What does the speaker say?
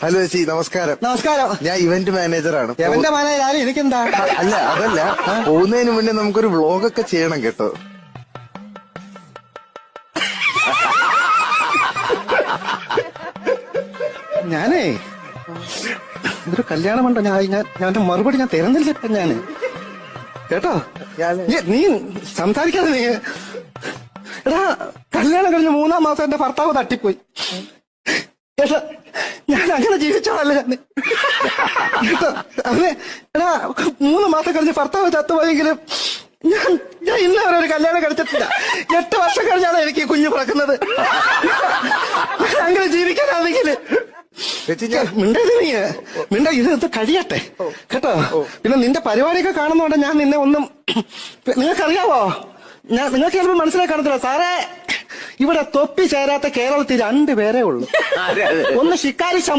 Hello ചേച്ചി, നമസ്കാരം. നമസ്കാരം. ഞാൻ ഇവന്റ് മാനേജറാണ്. എവന്റെ മാനേജർ എനിക്കെന്താ? അല്ല, അതല്ല, പോകുന്നതിന് മുന്നേ നമുക്കൊരു വ്ളോഗൊക്കെ ചെയ്യണം കേട്ടോ. ഞാനേ ഇതൊരു കല്യാണമുണ്ടോ, ഞാൻ മറുപടി ഞാൻ തരുന്നില്ല. ഞാന് കേട്ടോ, നീ സംസാരിക്കാതെ നീ. എടാ, കല്യാണം കഴിഞ്ഞ് 3-ാം മാസം എന്റെ ഭർത്താവ് തട്ടിപ്പോയി. കേട്ടോ, ഞാൻ അങ്ങനെ ജീവിച്ചോളല്ലേ ഞാൻ. കേട്ടോ, അവനെ എടാ 3 മാസം കഴിഞ്ഞ് ഭർത്താവ് ചത്തുപോയെങ്കിലും ഞാൻ ഇന്ന് അവരെ ഒരു കല്യാണം കഴിച്ചിട്ടില്ല. 8 വർഷം കഴിഞ്ഞാണ് എനിക്ക് ഈ കുഞ്ഞ് പിറക്കുന്നത്. അങ്ങനെ ജീവിക്കാനാണെങ്കിൽ മിണ്ട ഇത് കഴിയട്ടെ കേട്ടോ. പിന്നെ നിന്റെ പരിപാടിയൊക്കെ കാണുന്നോണ്ട് ഞാൻ നിന്നെ ഒന്നും, നിങ്ങൾക്കറിയാവോ, നിങ്ങൾക്ക് ചിലപ്പോൾ മനസ്സിലാക്കി കാണത്തില്ല സാറേ. ഇവിടെ തൊപ്പി ചേരാത്ത കേരളത്തിൽ 2 പേരേ ഉള്ളൂ. ഒന്ന് ശിക്കാരി ശംഭു